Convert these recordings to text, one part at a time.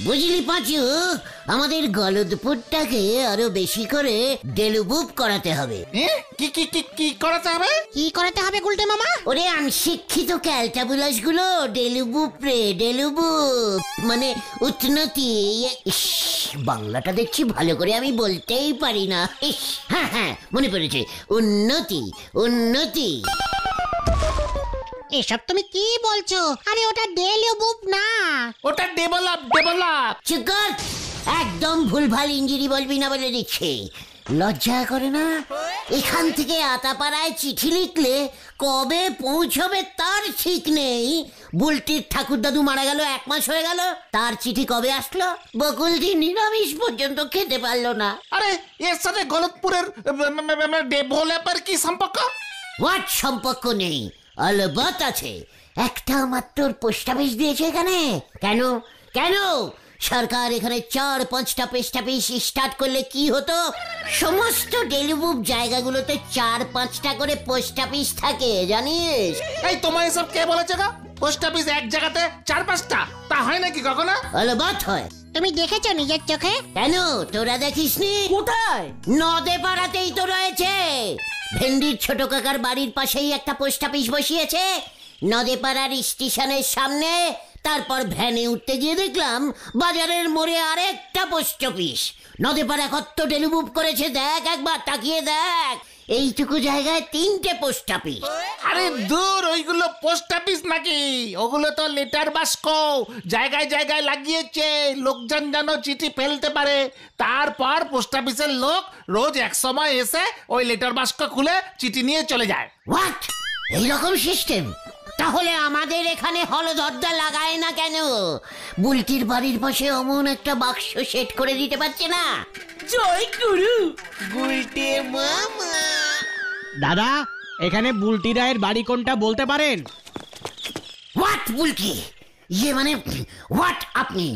বুঝলি পাঁচু, আমাদের গলদপুরটাকে আরো বেশি করে ডেলুবুপ করাতে হবে। কি কি কি কি করাতে হবে? কি করাতে হবে গুলটে মামা? ওরে অনশিক্ষিত ক্যালটাবুলাস গুলো ডেলুবুপ রে, ডেলুবুপ মানে উন্নতি। বাংলাটা দেখছি ভালো করে আমি বলতেই পারি না। হ্যাঁ হ্যাঁ মনে পড়েছে, উন্নতি উন্নতি। এসব তুমি কি বলছো? আরে ওটা ডেলুবুপ না, ওটা ডেভেলপ ডেভেলপ। চুপ কর, একদম ভুলভাল ইঞ্জিরি বলবি না বলে দিচ্ছে। লজ্জা করে না? এখান থেকে আতাপাড়ায় চিঠি লিখলে কবে পৌঁছবে তার ঠিক নেই। বুলটির ঠাকুর দাদু মারা গেল 1 মাস হয়ে গেল, তার চিঠি কবে আসলো? বকুলদি নিরামিষ পর্যন্ত খেতে পারলো না। আরে এর সাথে গলতপুরের ডেভেলপের কি সম্পর্ক? হোয়াট সম্পর্ক নেই? অলবৎ আছে। একটা মাত্র পোস্ট অফিস দিয়েছে এখানে। কেন কেন? সরকার এখানে 4-5টা পোস্ট অফিস স্টার্ট করলে কি হতো? সমস্ত ডেলিবুপ জায়গাগুলোতে 4-5টা করে পোস্ট অফিস থাকে, জানিস? এই তোমার এসব কে বলেছে গো? পোস্ট অফিস এক জায়গাতে 4-5টা, তা হয় নাকি কখনো? অলবৎ হয়। তুমি দেখেছো নিজের চোখে? কেন তোরা দেখিসনি? কোথায়? নদে পাড়াতেই তো রয়েছে। ভেন্ডির ছোট কাকার বাড়ির পাশেই একটা পোস্ট অফিস বসিয়েছে, নদে পাড়ার স্টেশনের সামনে। তারপর ভ্যানে উঠতে গিয়ে দেখলাম বাজারের মোড়ে আরেকটা পোস্ট অফিস। নদে পাড়া কত ডেলিবুপ করেছে দেখ, একবার তাকিয়ে দেখ। এইটুকু জায়গায় 3টে পোস্ট অফিস। আরে দূর, ওইগুলো পোস্ট অফিস নাকি? ওগুলো তো লেটার বাস্ক। জায়গায় জায়গায় লাগিয়েছে, লোকজন যেন চিঠি ফেলতে পারে। তারপর পোস্ট অফিসের লোক রোজ এক সময় এসে ওই লেটার বাস্ক খুলে চিঠি নিয়ে চলে যায়। হোয়াট? এইরকম সিস্টেম? তাহলে আমাদের এখানে হলদরদা লাগায় না কেন? বুলটির বাড়ির পাশে অমন একটা বাক্স সেট করে দিতে পারছে না? জয় গুরু গুলটে মামা। দাদা, এখানে বুলটি রায়ের বাড়ি কোনটা বলতে পারেন? হোয়াট বুলটি? মানে হোয়াট আপনি?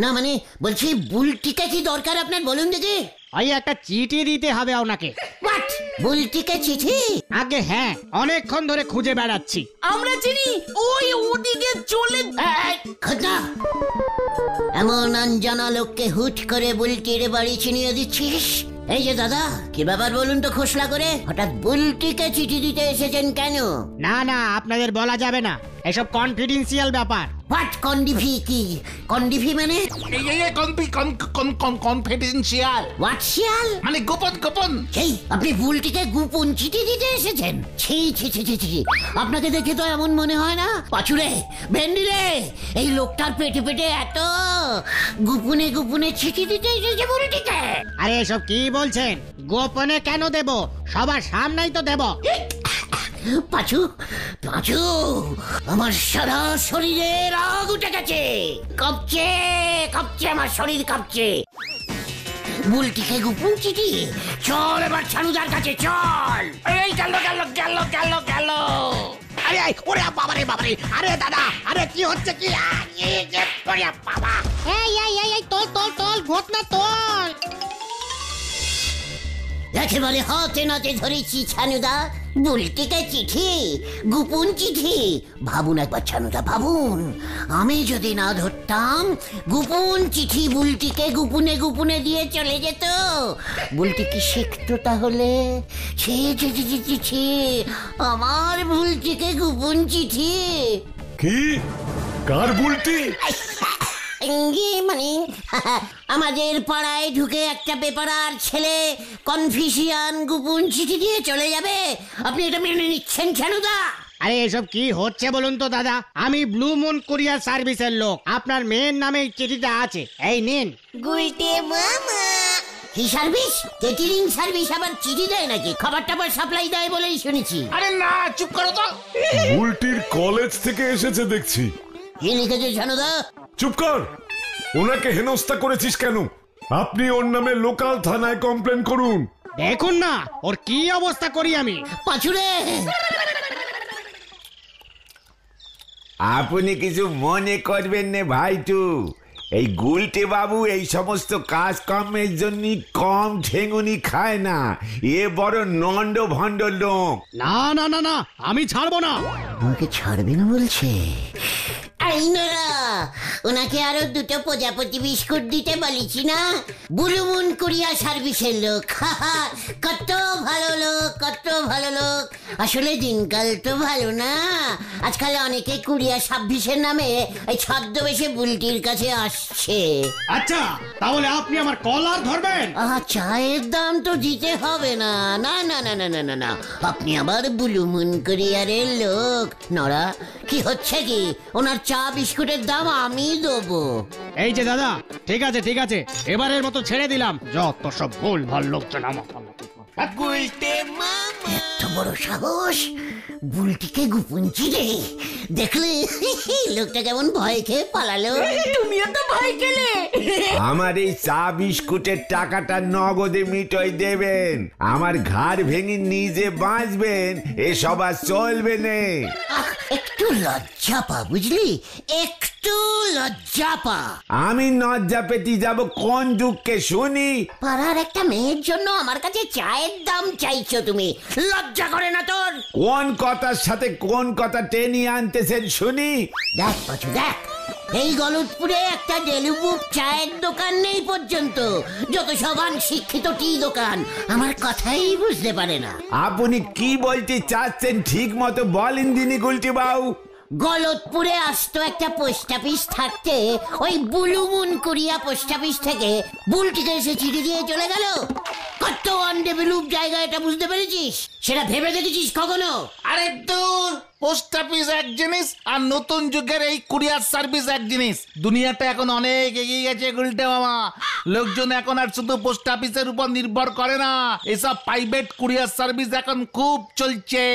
না মানে বলছি বুলটিকে কি দরকার আপনার বলুন দেখি। ওই একটা চিঠি দিতে হবে ওনাকে। হোয়াট? বুলটিকে চিঠি? আগে হ্যাঁ, অনেকক্ষণ ধরে খুঁজে বেড়াচ্ছি। আমরা চিনি, ওই ওদিকে চলে। খোদা, এমন অঞ্জনা লোককে হুট করে বুলটির বাড়ি চিনিয়ে দিচ্ছিস? এই যে দাদা, কি ব্যাপার বলুন তো খোসলা করে? হঠাৎ বুলটিকে চিঠি দিতে এসেছেন কেন? না না, আপনাদের বলা যাবে না, এসব কনফিডেন্সিয়াল ব্যাপার। হোয়াট কন্ডিফি? কি কন্ডিফি মানে? কনফিডেন্সিয়াল হোয়াট শিয়াল? মানে গোপন গোপন। সেই আপনি বুলটিকে গোপন চিঠি দিতে এসেছেন? ছি ছি ছি ছি ছি, আপনাকে দেখে তো এমন মনে হয় না। পাচুরে, ভেন্ডি রে, এই লোকটার পেটে পেটে এত গোপনে গোপনে চিঠি দিতে এসেছে বুলটিকে। আরে এসব কি বলছেন? গোপনে কেন দেব? সবার সামনেই তো দেব। পাচু পাচু, আমার সারা শরীরে রাগ উঠে গেছে। কাঁপছে কাঁপছে, আমার শরীর কাঁপছে। বুলটিকে গোপন চিঠি? চল এবার ছানুদার কাছে চল। এই গেল গেল গেল গেল গেল। আরে ওরে বাবারে বাবারে, আরে দাদা, আরে কি হচ্ছে কি? বাবা, এই এই এই এই তোল তোল তোল, ঘটনা তোল। একেবারে হাতে নাতে ধরেছি ছানুদা। বুলটিকে চিঠি, গোপন চিঠি। ভাবুন একবার ছানুদা, ভাবুন, আমি যদি না ধরতাম, গোপন চিঠি বুলটিকে গোপনে গোপনে দিয়ে চলে যেত। বুলটি কি শিখতো তাহলে? ছি ছি ছি ছি ছি ছি, আমার বুলটিকে গোপন চিঠি। কি? কার বুলটি? মানে আমাদের পাড়ায় ঢুকে একটা বেপারার ছেলে কনফিউশিয়ান গোপন চিঠি দিয়ে চলে যাবে? আপনি এটা মেনে নিচ্ছেন ছানুদা? আরে এসব কি হচ্ছে বলুন তো দাদা? আমি ব্লু মুন কুরিয়ার সার্ভিসের লোক, আপনার মেয়ের নামে চিঠিটা আছে, এই নিন। গুলটে মামা। কি সার্ভিস? কেটারিং সার্ভিস আবার চিঠি দেয় নাকি? খাবার টাবার সাপ্লাই দেয় বলেই শুনেছি। আরে না, চুপ করো তো। বুলটির কলেজ থেকে এসেছে দেখছি। কি লিখেছে ছানুদা? চুপ কর। ওনাকে হেনস্থা করেছিস কেন? আপনি ওর নামে লোকাল থানায় কমপ্লেন করুন। দেখুন না ওর কি অবস্থা করি আমি। পাছুরে, আপনি কিছু মনে করবেন না ভাইটু, এই গুলটে বাবু এই সমস্ত কাজকর্মের জন্য কম ঠেঙুনি খায় না, এ বড় নন্ড ভণ্ড লোক। না না না না, আমি ছাড়বো না। আমাকে ছাড়বে না বলছে? আইনারা, ওনাকে আরো দুটো প্রজাপতি বিস্কুট দিতে বলেছি না? বুলুমুন কুরিয়া সার্ভিসের লোক, কত ভালো লোক, কত ভালো লোক। আসলে দিনকাল তো ভালো না, আজকাল অনেকে কুরিয়া সার্ভিসের নামে এই ছদ্মবেশে বুলটির কাছে আসছে। আচ্ছা, তাহলে আপনি আমার কলার ধরবেন? চায়ের দাম তো দিতে হবে না। না না না না না না না, আপনি আবার বুলুমুন কুরিয়ারের লোক। নড়া, কি হচ্ছে কি? ওনার চা বিস্কুটের দাম আমি দেবো। এই যে দাদা, ঠিক আছে ঠিক আছে, এবারের মতো ছেড়ে দিলাম। যত সব ভুল ভাল লোকজন আমার। এত বড় সাহস, বুলটিকে গোপন চিনে দেখলে লোকটা কেমন ভয় খেয়ে পালালো। তুমিও তো ভয় খেলে। আমার এই চা বিস্কুটের টাকাটা নগদে মিটয় দেবেন, আমার ঘাড় ভেঙে নিজে বাঁচবেন, এসব আর চলবে না। একটু লজ্জা পা, বুঝলি? একটু লজ্জা পা। আমি লজ্জা পেতে যাব কোন দুঃখে শুনি? পাড়ার একটা মেয়ের জন্য আমার কাছে চায়ের দাম চাইছো তুমি? লজ্জা করে না তোর? কোন কথার সাথে কোন কথা টেনে আনতেছেন শুনি? দেখ পাচু, দেখ, এই গলতপুরে একটা ডেলিবুক চায়ের দোকান নেই পর্যন্ত, যত সবান শিক্ষিত টি দোকান। আমার কথাই বুঝতে পারে না। আপনি কি বলতে চাচ্ছেন ঠিক মতো বলেন দিনি গুলটি বাবু। গলতপুরে আসতো একটা পোস্ট অফিস থাকতে, ওই বুলুমুন কুরিয়া পোস্ট অফিস থেকে বুলটিকে এসে চিঠি দিয়ে চলে গেল। কত আনডেভেলপ জায়গা, এটা বুঝতে পেরেছিস? সেটা ভেবে দেখেছিস কখনো? আরে দূর, পোস্ট অফিস এক জিনিস আর নতুন যুগের এই কুরিয়ার সার্ভিস এক জিনিস। দুনিয়াটা এখন অনেক এগিয়ে গেছে গুলটে মামা। লোকজন এখন আর শুধু পোস্ট অফিসের উপর নির্ভর করে না, এসব প্রাইভেট কুরিয়ার সার্ভিস এখন খুব চলছে।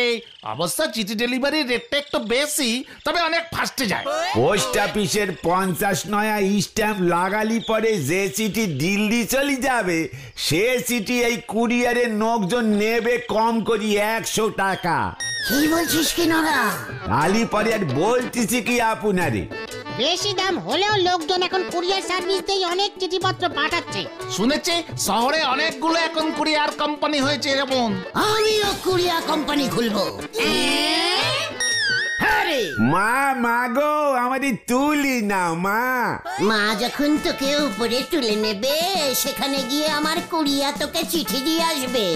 অবশ্য চিঠি ডেলিভারি রেটটা একটু বেশি, তবে অনেক ফাস্টে যায়। পোস্ট অফিসের 50 নয়া স্ট্যাম্প লাগালি পরে যে চিঠি দিল্লি চলে যাবে, সে চিঠি এই কুরিয়ারের লোকজন নেবে কম করি 100 টাকা। কি বলছিস কি নরা? আলি পরে আর বলতেছি কি আপনারে, বেশি দাম হলেও লোকজন এখন কুরিয়ার সার্ভিস দিয়ে অনেক চিঠিপত্র পাঠাচ্ছে। শুনেছি শহরে অনেকগুলো এখন কুরিয়ার কোম্পানি হয়েছে এরকম। আমিও কুরিয়া কোম্পানি খুলবো। মা মাগো আমাদের তুলি না মা। মা যখন তোকে উপরে তুলে নেবে, সেখানে গিয়ে আমার কুরিয়া তোকে চিঠি দিয়ে আসবে,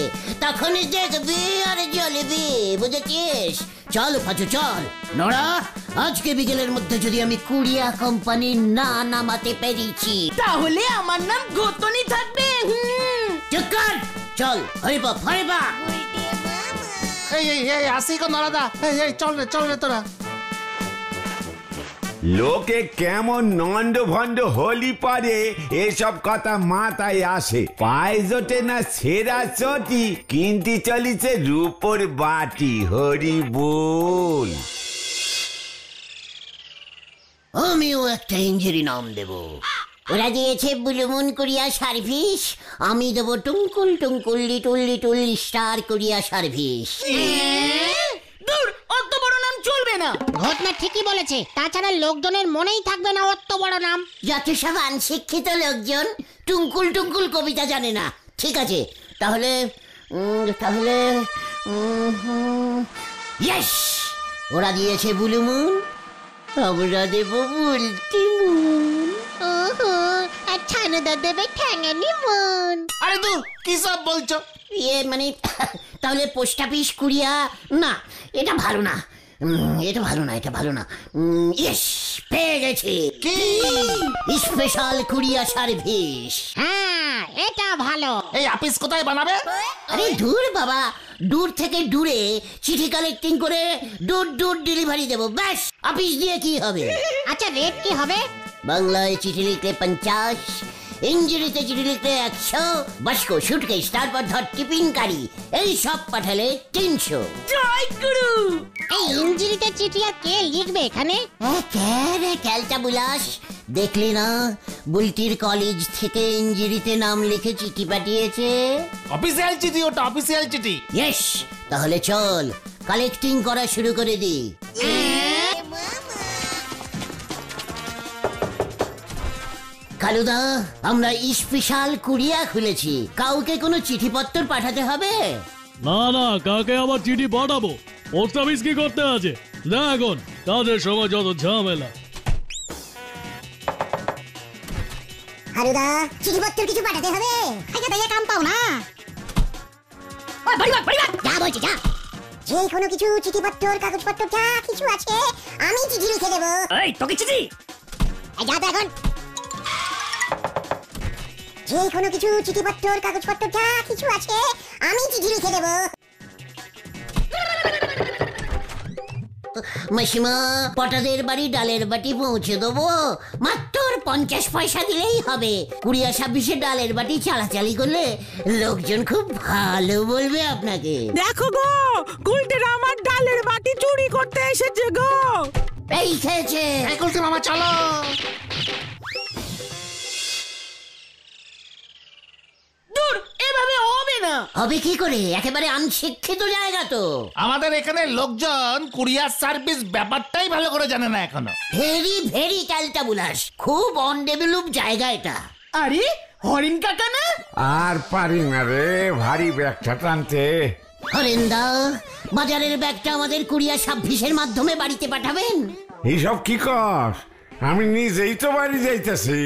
তখন দেখবি আর জ্বলবি, বুঝেছিস? চল পাচু চল। নড়া, আজকে বিকেলের মধ্যে যদি আমি কুরিয়া কোম্পানি না নামাতে পেরেছি, তাহলে আমার নাম গোতনি থাকবে। চুপ কর, চল হরি বাপ হরি বাপ। এই এই এই আসি গো নরাদা, এই এই চল রে তোরা। লোকে কেমন নন্ড ভণ্ড হলি পারে এসব কথা মাথায় আসে। পায়ে জোটে না সেরা চটি, কিনতে চলিছে রূপোর বাটি। হরি বল। আমিও একটা ইঞ্জিরি নাম দেব। ওরা দিয়েছে বুলুমুন কুরিয়া সার্ভিস, আমি দেবো twinkle twinkle little little star courier service. দূর, অত বড় নাম চলবে না। ঘটনা ঠিকই বলেছে, তাছাড়া লোকজনের মনেই থাকবে না অত বড় নাম। যত সব অনশিক্ষিত লোকজন টুঙ্কুল টুঙ্কুল কবিতা জানে না। ঠিক আছে, তাহলে তাহলে ইয়েস, ওরা দিয়েছে বুলুমুন, আমরা দেব বুলটিমুন। ওহো, আর ছানুদা দেবে ঠ্যাঙানি মন। আরে দূর, কি সব বলছো? মানে তাহলে পোস্ট অফিস কুরিয়া না, এটা ভালো না, এটা ভালো না, এটা ভালো না। ইয়েস, পেয়ে গেছি। কি? Special courier service. হ্যাঁ, এটা ভালো। এই অফিস কোথায় বানাবে? আরে দূর বাবা, দূর থেকে দূরে চিঠি কালেক্টিং করে দূর দূর ডেলিভারি দেবো, ব্যাস। অফিস দিয়ে কি হবে? আচ্ছা, রেট কি হবে? বাংলায় চিঠি লিখলে 50, ইংরেজিতে চিঠি লিখলে 100, বাস্কো সুটকেস তারপর ধর টিফিন কারি এই সব পাঠালে 300। জয় গুরু। এই ইঞ্জিরিতে চিঠি আর কে লিখবে এখানে? রে ক্যালটা বুলাস, দেখলি না বুলটির কলেজ থেকে ইঞ্জিরিতে নাম লিখে চিঠি পাঠিয়েছে। অফিসিয়াল চিঠি ওটা, অফিসিয়াল চিঠি। ইয়েস, তাহলে চল কালেক্টিং করা শুরু করে দি। কালুদা, আমরা স্পেশাল কুরিয়া খুলেছি, কাউকে কোনো চিঠিপত্র পাঠাতে হবে? না না, কাকে আবার চিঠি পাঠাবো? পোস্ট অফিস কি করতে আছে? না, এখন কাজের সময় যত ঝামেলা। হারুদা, চিঠিপত্র কিছু পাঠাতে হবে? খাইতে দিয়ে কাম পাও না। যা বলছি যা। যে কোনো কিছু চিঠিপত্র কাগজপত্র যা কিছু আছে আমি চিঠি লিখে দেবো। এই তোকে চিঠি? যা তো এখন। যে কোনো কিছু চিঠিপত্র কাগজপত্র যা কিছু আছে আমি চিঠি লিখে দেবো। মাসিমা, পটাদের বাড়ি ডালের বাটি পৌঁছে দেবো, মাত্র 50 পয়সা দিলেই হবে। কুরিয়া সার্ভিসে ডালের বাটি চালাচালি করলে লোকজন খুব ভালো বলবে আপনাকে। দেখো গো, গুলটেরা আমার ডালের বাটি চুরি করতে এসেছে গো। এই খেয়েছে। এই গুলটে মামা চলো। দূর, এভাবে হবে না। হবে কি করে? একেবারে অনশিক্ষিত জায়গা তো। আমাদের এখানে লোকজন কুরিয়ার সার্ভিস ব্যাপারটাই ভালো করে জানে না এখনো। ভেরি ভেরি ক্যালটাবুলাস, খুব অনডেভেলপ জায়গা এটা। আরে হরিণ কাকা না? আর পারি না রে ভারী ব্যাগটা টানতে। হরেন্দা, বাজারের ব্যাগটা আমাদের কুরিয়া সার্ভিসের মাধ্যমে বাড়িতে পাঠাবেন? এইসব কি কর? আমি নিজেই তো বাড়ি যাইতেছি।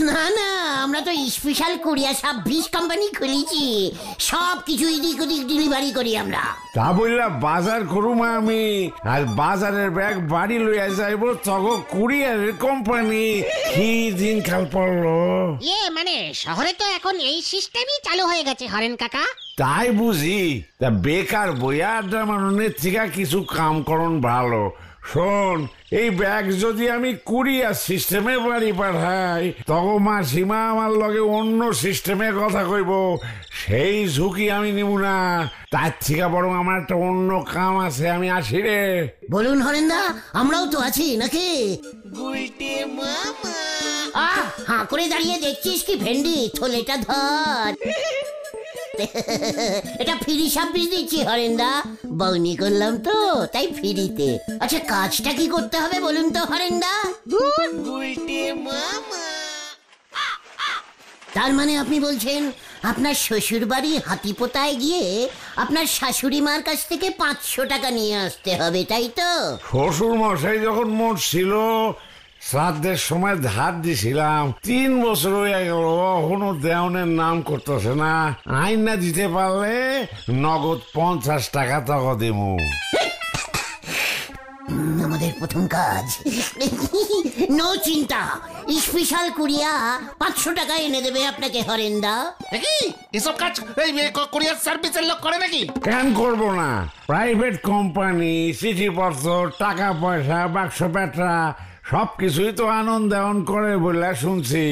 না না, আমরা তো স্পেশাল কুরিয়া সার্ভিস কোম্পানি খুলেছি, সব কিছু এদিক ওদিক ডেলিভারি করি আমরা। তা বললা বাজার করুম আমি, আর বাজারের ব্যাগ বাড়ি লইয়া যাইব তগ কুরিয়ারের কোম্পানি। কি দিন কাল পড়লো। মানে শহরে তো এখন এই সিস্টেমই চালু হয়ে গেছে হরেন কাকা। তাই বুঝি, তা বেকার বইয়া আড্ডা মারনের থেকে কিছু কাম করন ভালো। শোন, এই ব্যাগ যদি আমি কুরিয়ার সিস্টেমে বাড়ি পাঠাই, তখন মাসিমা আমার লগে অন্য সিস্টেমে কথা কইব, সেই ঝুঁকি আমি নিব না। তার থেকে বরং আমার একটা অন্য কাম আছে, আমি আসি রে। বলুন হরেন্দা, আমরাও তো আছি নাকি? হাঁ করে দাঁড়িয়ে দেখছিস কি ভেন্ডি? থলেটা ধর। এটা ফ্রি সার্ভিস দিচ্ছি হরেন্দা, বউনি করলাম তো তাই ফ্রিতে। আচ্ছা, কাজটা কি করতে হবে বলুন তো হরেন্দা? তার মানে আপনি বলছেন আপনার শ্বশুর বাড়ি হাতিপোতায় গিয়ে আপনার শাশুড়ি মার কাছ থেকে 500 টাকা নিয়ে আসতে হবে, তাই তো? শ্বশুর মশাই যখন মোট ছিল, শ্রাদ্ধের সময় ধার দিছিলাম, 3 বছর হয়ে গেল, এখনো দেওয়ানের নাম করতেছে না। আইন না দিতে পারলে নগদ 50 টাকা তক দেবো। আমাদের প্রথম কাজ। নো চিন্তা, স্পেশাল কুরিয়া 500 টাকা এনে দেবে আপনাকে হরেন্দা। দেখি এসব কাজ এই কুরিয়ার সার্ভিসের লোক করে নাকি? কেন করবো না? প্রাইভেট কোম্পানি, চিঠিপত্র, টাকা পয়সা, বাক্স পেটরা সবকিছুই তো আনন্দ দেওয়ান করে বলে শুনছি।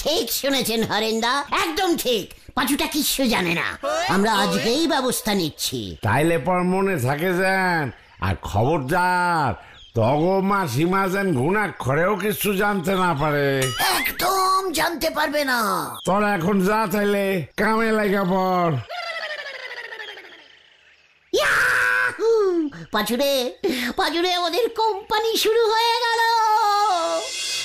ঠিক শুনেছেন হরেন্দা, একদম ঠিক। পাঁচুটা কিচ্ছু জানে না, আমরা আজকেই ব্যবস্থা নিচ্ছি। তাইলে পর মনে থাকে যান, আর খবরদার তগো মাসিমা যেন ঘুণাক্ষরেও কিছু জানতে না পারে। একদম জানতে পারবে না। তোরা এখন যা, তাইলে কামে লাগা পর। পাঁচুরে পাঁচুরে, আমাদের কোম্পানি শুরু হয়ে গেল।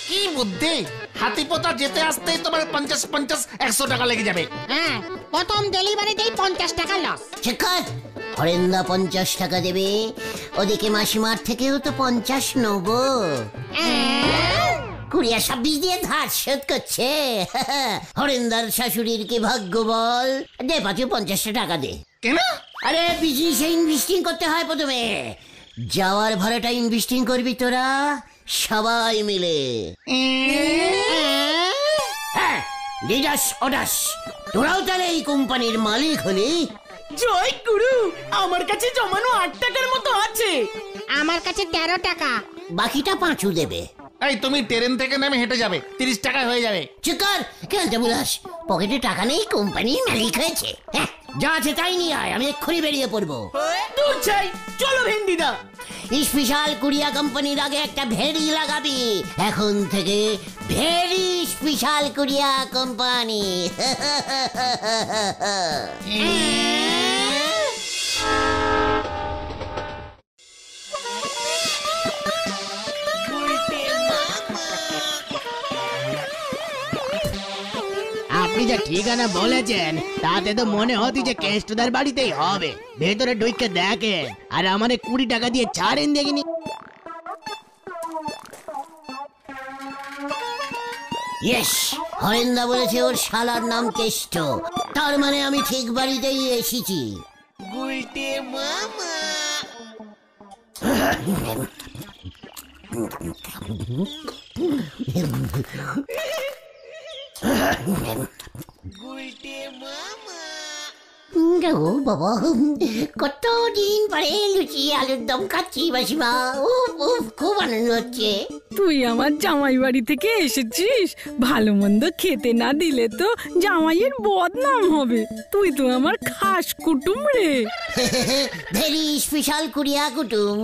কি বুদ্ধি! হাতিপোতা যেতে আসতেই তোমার 50-100 টাকা লেগে যাবে। হ্যাঁ, প্রথম ডেলিভারিতেই 50 টাকা লস। ঠিক আছে, হরেন্দা 50 টাকা দেবে, ওদিকে মাসিমার থেকেও তো 50 নেবো। কুরিয়া সার্ভিস দিয়ে ধার শোধ করছে। হরেন্দার শাশুড়ির কি ভাগ্য বল। দে পাঁচু, 50 টাকা দে। কেন? আরে বিজনেসে ইনভেস্টিং করতে হয় প্রথমে। যাওয়ার ভাড়াটা ইনভেস্টিং করবি তোরা সবাই মিলে। হ্যাঁ, লিডাস অডাস, তোরাও তাহলে এই কোম্পানির মালিক হলি। জয় গুরু, আমার কাছে জমানো 8 টাকার মতো আছে। আমার কাছে 13 টাকা। বাকিটা পাঁচু দেবে। এই তুমি ট্রেন থেকে নেমে হেঁটে যাবে, 30 টাকায় হয়ে যাবে। চিকার খেলতে বলাস, পকেটে টাকা নেই, কোম্পানির মালিক হয়েছে। হ্যাঁ, যা আছে তাই নিয়ে আয়, আমি এক্ষুনি বেরিয়ে পড়বো। দূর চাই, চলো ভেন্ডিদা। স্পেশাল কুরিয়া কোম্পানির আগে একটা ভেরি লাগাবি। এখন থেকে ভেরি স্পেশাল কুরিয়া কোম্পানি। যে ঠিকানা বলেছেন তাতে তো মনে হচ্ছে যে কেষ্টদার বাড়িতেই হবে। ভেতরে ঢুকে দেখেন আর আমারে 20 টাকা দিয়ে ছাড়েন দেখিনি। ইয়েস, হরেন্দা বলেছে ওর শালার নাম কেষ্ট, তার মানে আমি ঠিক বাড়িতেই এসেছি। ও বাবা, কতদিন পরে লুচি আলুর দম খাচ্ছি মাসিমা। খুব আনন্দ হচ্ছে। তুই আমার জামাই বাড়ি থেকে এসেছিস, ভালো মন্দ খেতে না দিলে তো জামাইয়ের বদনাম হবে। তুই তো আমার খাস কুটুম রে। ভেরি স্পেশাল কুড়িয়া কুটুম।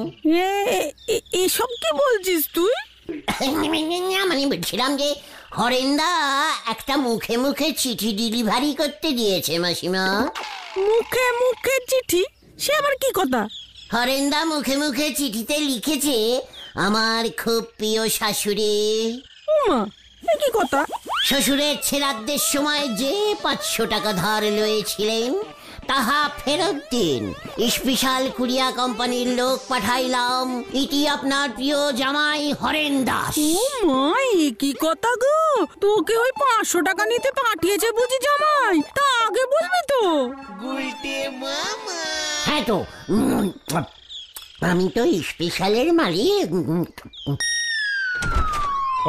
এসব কি বলছিস তুই? মানে বলছিলাম যে হরেন্দা একটা মুখে মুখে চিঠি ডেলিভারি করতে দিয়েছে মাসিমা। মুখে মুখে চিঠি? সে আবার কি কথা? হরেন্দা মুখে মুখে চিঠিতে লিখেছে, আমার খুব প্রিয় শাশুড়ি। ওমা, এ কি কথা? শ্বশুরের ছেড়াদের সময় যে 500 টাকা ধার লয়েছিলেন তাহা ফেরত দিন। স্পেশাল কুরিয়া কোম্পানির লোক পাঠাইলাম, ইতি আপনার প্রিয় জামাই হরেন দাস। ও মা, এ কি কথা গো? তোকে ওই 500 টাকা নিতে পাঠিয়েছে বুঝি জামাই? তা আগে বলবি তো। হ্যাঁ তো, আমি তো স্পেশালের মালিক।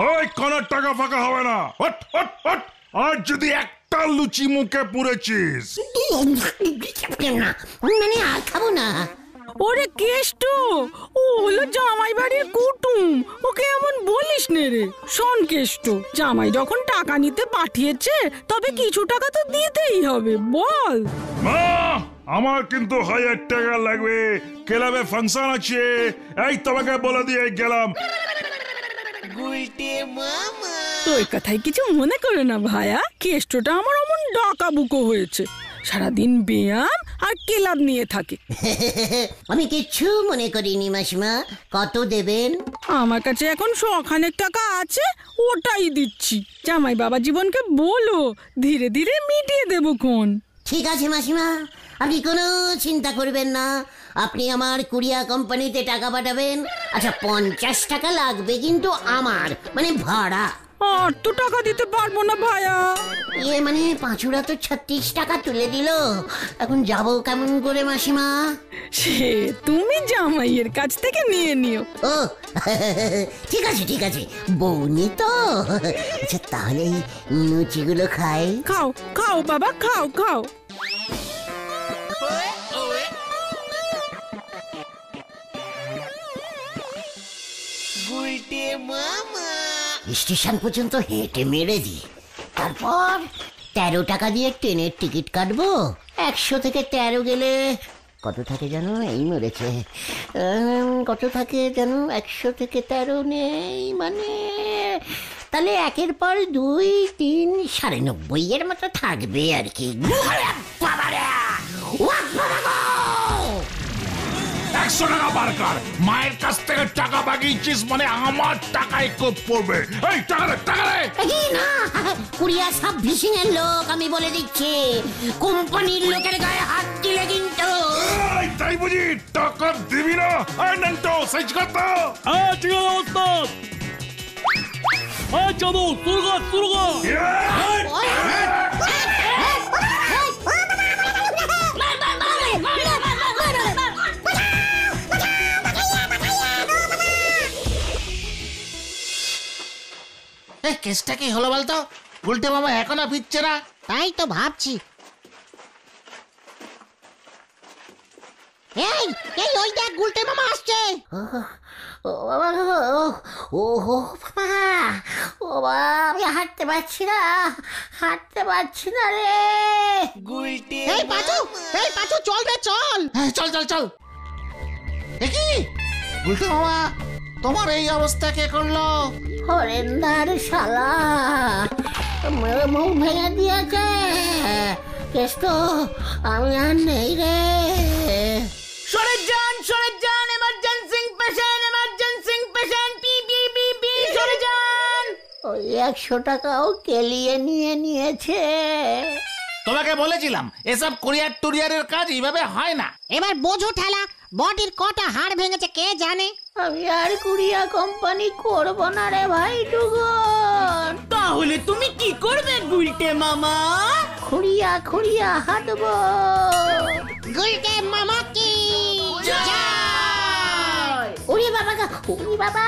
ওই কোন টাকা ফাঁকা হবে না। আর যদি একটা লুচি মুখে পুরেছিস না, মানে আর খাবো না। ওরে কেষ্ট, ও হলো জামাই বাড়ির কুটুম, ওকে এমন বলিস নে রে। শোন কেষ্ট, জামাই যখন টাকা নিতে পাঠিয়েছে তবে কিছু টাকা তো দিতেই হবে, বল। মা, আমার কিন্তু 1000 টাকা লাগবে, ক্লাবে ফাংশন আছে। এই তোমাকে বলে দিয়ে গেলাম। তোর কথাই কিছু মনে করে না ভাইয়া, কেষ্টটা আমার অমন ডাকাবুকো হয়েছে, সারাদিন ব্যায়াম আর ক্লাব নিয়ে থাকে। আমি কিচ্ছু মনে করিনি মাসিমা। কত দেবেন? আমার কাছে এখন 100 টাকা আছে, ওটাই দিচ্ছি। জামাই বাবা জীবনকে বলো, ধীরে ধীরে মিটিয়ে দেবো কোন। ঠিক আছে মাসিমা, আপনি কোনো চিন্তা করবেন না। আপনি আমার কুরিয়া কোম্পানিতে টাকা পাঠাবেন। আচ্ছা, 50 টাকা লাগবে কিন্তু আমার, মানে ভাড়া। আর তো টাকা দিতে পারবো না ভাইয়া। মানে পাঁচুরা তো 36 টাকা তুলে দিল, এখন যাবো কেমন করে মাসিমা? সে তুমি জামাইয়ের কাছ থেকে নিয়ে নিও। ও ঠিক আছে ঠিক আছে, বউনি তো। আচ্ছা তাহলে এই লুচিগুলো খাই। খাও খাও বাবা, খাও খাও। স্টেশন পর্যন্ত হেঁটে মেরে দি, তারপর 13 টাকা দিয়ে ট্রেনের টিকিট কাটবো। 100 থেকে 13 গেলে কত থাকে জানো? এই মরেছে, কত থাকে জানো? 100 থেকে 13 নেই, মানে তাহলে 1-এর পর 2, 3, 90.5 এর মতো থাকবে আর কি। 100 টাকা বারকার, মায়ের কাছ থেকে টাকা বাগিয়েছিস মানে আমার টাকায় কোপ পড়বে। এই টাকা রে, টাকা রে। না, কুরিয়া সার্ভিসিং এর লোক, আমি বলে দিচ্ছি। কোম্পানির লোকের গায়ে হাত দিলে কিন্তু। তাই বুঝি টাকা দিবি না? নন্টো সাইজ কত? ঠিক আছে ওস্তাদ। চলো শুরু কর। কেসটা কি হলো বলতো? উল্টে মামা এখনো ফিরছে না। তাই তো ভাবছি। এই এই ওই দেখ, গুলটে মামা আসছে। ও বাবা, ও বাবা, ও বাবা, আমি হাঁটতে পারছি না, হাঁটতে পারছি না রে। এই পাঁচু চল রে, চল। হ্যাঁ, চল চল চল। দেখি উল্টে মামা, তোমার এই অবস্থা কে করলো? হরেন্দার শালা মুখ ভেঙে দিয়েছে। কেষ্ট, আমি আর নেই রে। সরে যান, emergency patient, P P P P, সরে যান। ওই ওই 100 টাকাও কেলিয়ে নিয়েছে। তোমাকে বলেছিলাম এসব কুরিয়ার টুরিয়ারের কাজ এইভাবে হয় না। এবার বোঝো ঠেলা, বডির কটা হাড় ভেঙেছে কে জানে। আমি আর কুরিয়া কোম্পানি করব না রে ভাই টুগন। তাহলে তুমি কি করবে গুলটে মামা? খুঁড়িয়া খুঁড়িয়া হাঁটবো। গুলটে মামা কি ওরে বাবা, ওরে বাবা।